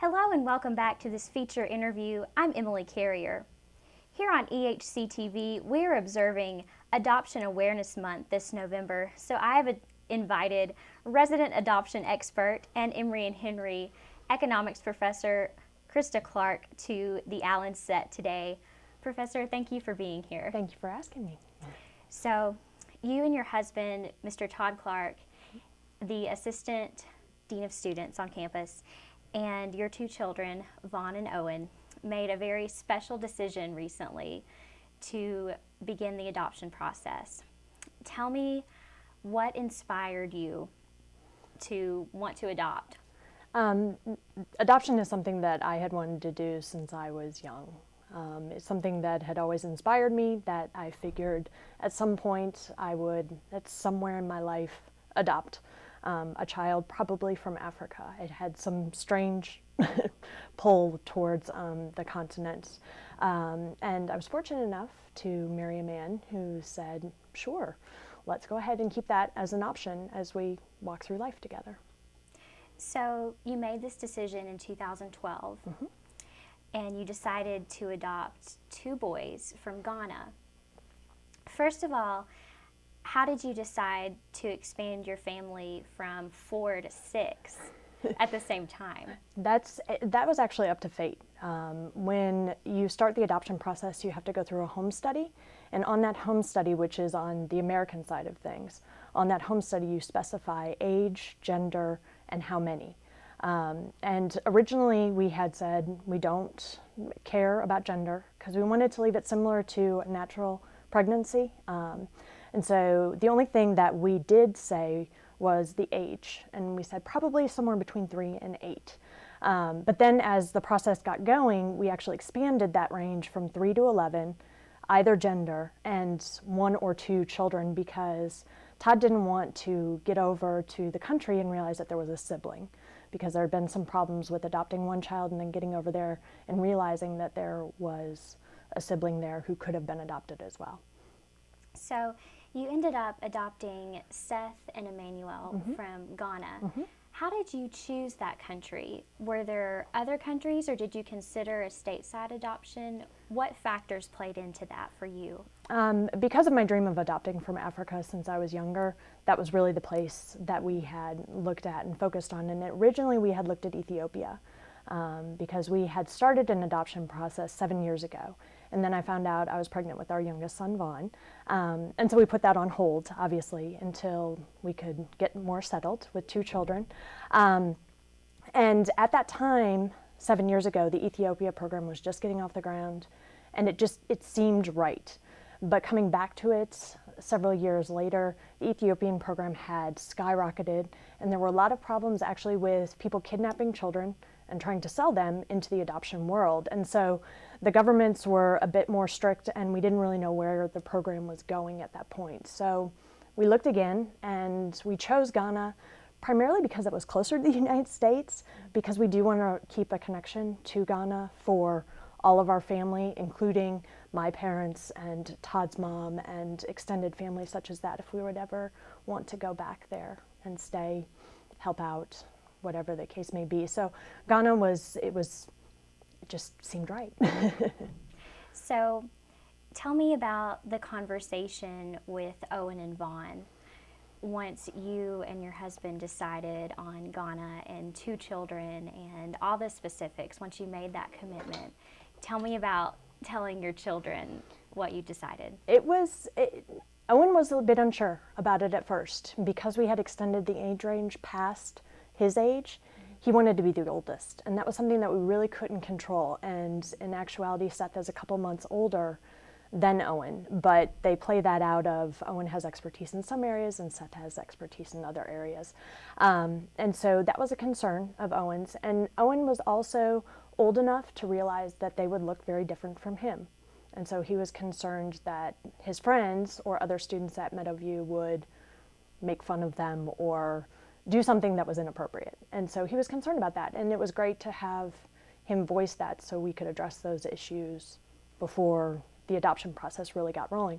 Hello and welcome back to this feature interview. I'm Emily Carrier. Here on EHC TV, we're observing Adoption Awareness Month this November, so I have invited resident adoption expert and Emory and Henry economics professor Krista Clark to the Allen set today. Professor, thank you for being here. Thank you for asking me. So, you and your husband, Mr. Todd Clark, the assistant dean of students on campus, and your two children, Vaughn and Owen, made a very special decision recently to begin the adoption process. Tell me what inspired you to want to adopt? Adoption is something that I had wanted to do since I was young. It's something that had always inspired me, that I figured at some point I would, at somewhere in my life, adopt a child, probably from Africa. It had some strange pull towards the continent. And I was fortunate enough to marry a man who said, sure, let's go ahead and keep that as an option as we walk through life together. So you made this decision in 2012, and you decided to adopt two boys from Ghana. First of all, how did you decide to expand your family from 4 to 6 at the same time? That was actually up to fate. When you start the adoption process, you have to go through a home study. And on that home study, which is on the American side of things, on that home study you specify age, gender, and how many. And originally we had said we don't care about gender because we wanted to leave it similar to a natural pregnancy. And so the only thing that we did say was the age, and we said probably somewhere between 3 and 8. But then as the process got going, we actually expanded that range from 3 to 11, either gender, and 1 or 2 children, because Todd didn't want to get over to the country and realize that there was a sibling, because there had been some problems with adopting one child and then getting over there and realizing that there was a sibling there who could have been adopted as well. So you ended up adopting Seth and Emmanuel from Ghana. How did you choose that country? Were there other countries, or did you consider a stateside adoption? What factors played into that for you? Because of my dream of adopting from Africa since I was younger, that was really the place that we had looked at and focused on. And originally we had looked at Ethiopia because we had started an adoption process 7 years ago. And then I found out I was pregnant with our youngest son, Vaughn. And so we put that on hold, obviously, until we could get more settled with 2 children. And at that time, 7 years ago, the Ethiopia program was just getting off the ground, and it seemed right. But coming back to it several years later, the Ethiopian program had skyrocketed, and there were a lot of problems actually with people kidnapping children and trying to sell them into the adoption world. And so the governments were a bit more strict, and we didn't really know where the program was going at that point. So we looked again, and we chose Ghana primarily because it was closer to the United States, because we do want to keep a connection to Ghana for all of our family, including my parents and Todd's mom and extended family such as that, if we would ever want to go back there and stay, help out, whatever the case may be. So Ghana it just seemed right. So tell me about the conversation with Owen and Vaughn once you and your husband decided on Ghana and 2 children and all the specifics. Once you made that commitment, tell me about telling your children what you decided. Owen was a bit unsure about it at first because we had extended the age range past his age. He wanted to be the oldest, and that was something that we really couldn't control. And in actuality, Seth is a couple months older than Owen, but they play that out of Owen has expertise in some areas and Seth has expertise in other areas. And so that was a concern of Owen's. And Owen was also old enough to realize that they would look very different from him. And so he was concerned that his friends or other students at Meadowview would make fun of them or do something that was inappropriate. And so he was concerned about that. And it was great to have him voice that so we could address those issues before the adoption process really got rolling.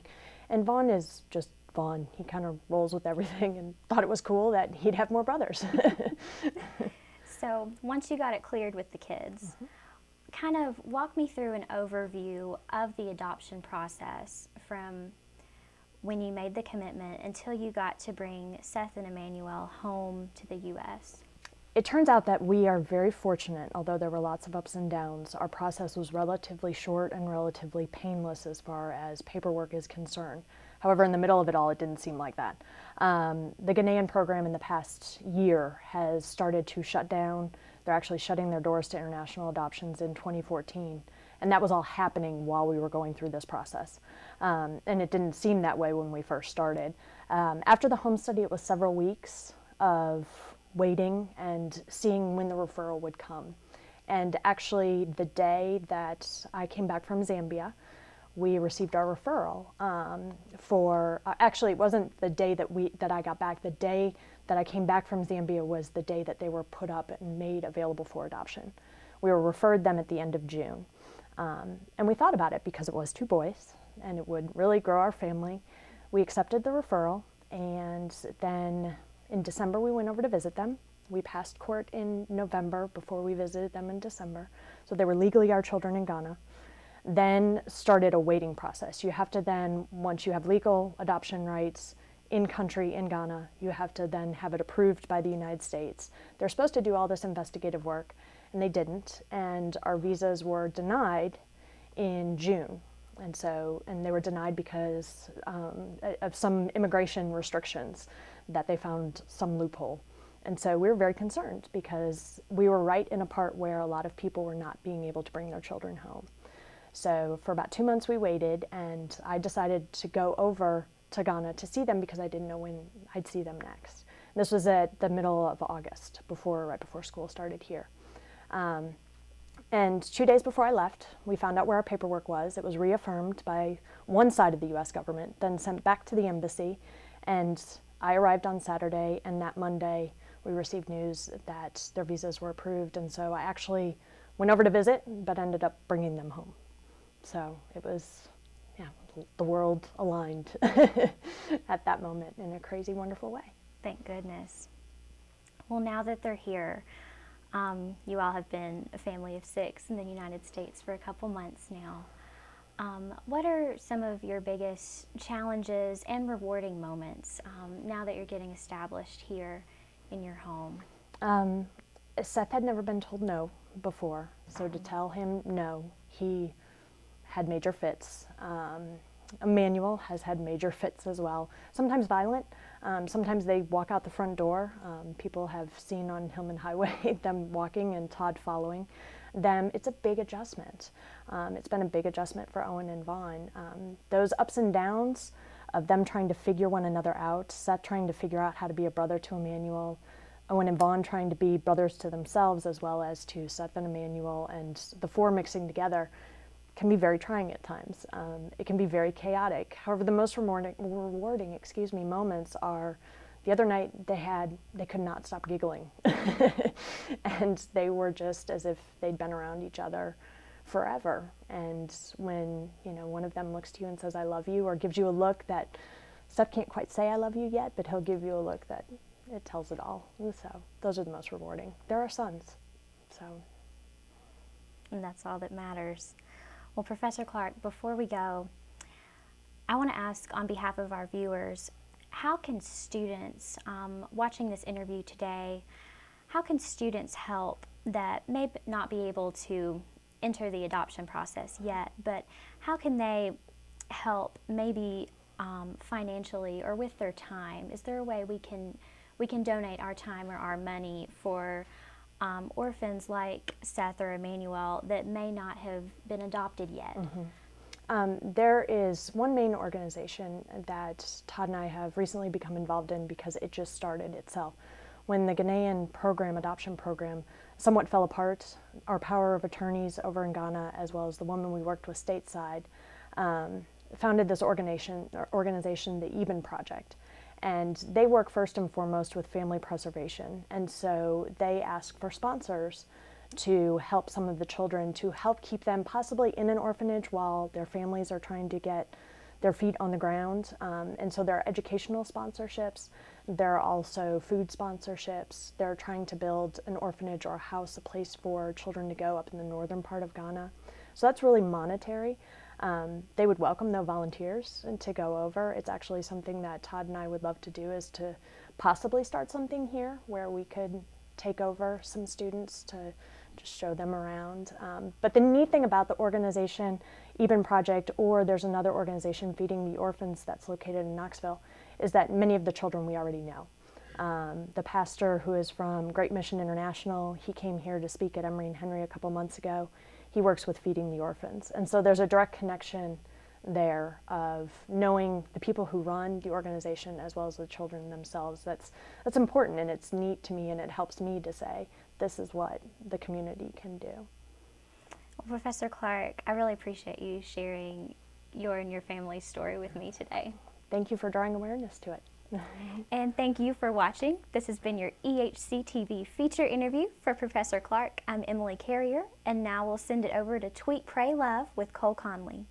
And Vaughn is just Vaughn. He kind of rolls with everything and thought it was cool that he'd have more brothers. So once you got it cleared with the kids, kind of walk me through an overview of the adoption process from when you made the commitment until you got to bring Seth and Emmanuel home to the U.S. It turns out that we are very fortunate, although there were lots of ups and downs. Our process was relatively short and relatively painless as far as paperwork is concerned. However, in the middle of it all, it didn't seem like that. The Ghanaian program in the past year has started to shut down. They're actually shutting their doors to international adoptions in 2014. And that was all happening while we were going through this process. And it didn't seem that way when we first started. After the home study, it was several weeks of waiting and seeing when the referral would come. And actually, the day that I came back from Zambia, we received our referral actually, it wasn't the day that I got back. The day that I came back from Zambia was the day that they were put up and made available for adoption. We were referred them at the end of June. And we thought about it because it was 2 boys and it would really grow our family. We accepted the referral, and then in December we went over to visit them. We passed court in November before we visited them in December. So they were legally our children in Ghana. Then started a waiting process. You have to then, once you have legal adoption rights in country in Ghana, you have to then have it approved by the United States. They're supposed to do all this investigative work, and they didn't. And our visas were denied in June. And they were denied because of some immigration restrictions that they found some loophole. And so we were very concerned because we were right in a part where a lot of people were not being able to bring their children home. So for about 2 months we waited, and I decided to go over to Ghana to see them because I didn't know when I'd see them next. This was at the middle of August, right before school started here. And 2 days before I left, we found out where our paperwork was. It was reaffirmed by one side of the U.S. government, then sent back to the embassy. And I arrived on Saturday, and that Monday we received news that their visas were approved. And so I actually went over to visit, but ended up bringing them home. So it was, the world aligned at that moment in a crazy, wonderful way. Thank goodness. Well, now that they're here, you all have been a family of 6 in the United States for a couple months now. What are some of your biggest challenges and rewarding moments now that you're getting established here in your home? Seth had never been told no before, so to tell him no, he had major fits. Emmanuel has had major fits as well, sometimes violent. Sometimes they walk out the front door. People have seen on Hillman Highway them walking and Todd following them. It's a big adjustment. It's been a big adjustment for Owen and Vaughn. Those ups and downs of them trying to figure one another out, Seth trying to figure out how to be a brother to Emmanuel, Owen and Vaughn trying to be brothers to themselves as well as to Seth and Emmanuel, and the 4 mixing together can be very trying at times. It can be very chaotic. However, the most rewarding moments are the other night they could not stop giggling. And they were just as if they'd been around each other forever. And when, one of them looks to you and says, "I love you," or gives you a look that Seth can't quite say "I love you" yet, but he'll give you a look that it tells it all. So those are the most rewarding. They're our sons. And that's all that matters. Well, Professor Clark, before we go, I want to ask on behalf of our viewers, how can students watching this interview today, how can students help that may not be able to enter the adoption process yet, but how can they help maybe financially or with their time? Is there a way we can donate our time or our money for orphans like Seth or Emmanuel that may not have been adopted yet? There is one main organization that Todd and I have recently become involved in because it just started itself. When the Ghanaian adoption program, somewhat fell apart, our power of attorneys over in Ghana, as well as the woman we worked with stateside, founded this organization, the Eben Project. And they work first and foremost with family preservation. And so they ask for sponsors to help some of the children, to help keep them possibly in an orphanage while their families are trying to get their feet on the ground. And so there are educational sponsorships. There are also food sponsorships. They're trying to build an orphanage or a house, a place for children to go up in the northern part of Ghana. So that's really monetary. They would welcome though volunteers and to go over. It's actually something that Todd and I would love to do, is to possibly start something here where we could take over some students to just show them around. But the neat thing about the organization, Eben Project, or there's another organization, Feeding the Orphans, that's located in Knoxville, is that many of the children we already know. The pastor, who is from Great Mission International, he came here to speak at Emory and Henry a couple months ago. He works with Feeding the Orphans. And so there's a direct connection there of knowing the people who run the organization as well as the children themselves. That's important, and it's neat to me, and it helps me to say this is what the community can do. Well, Professor Clark, I really appreciate you sharing your and your family's story with me today. Thank you for drawing awareness to it. And thank you for watching. This has been your EHC TV feature interview for Professor Clark. I'm Emily Carrier, and now we'll send it over to Tweet, Pray, Love with Cole Conley.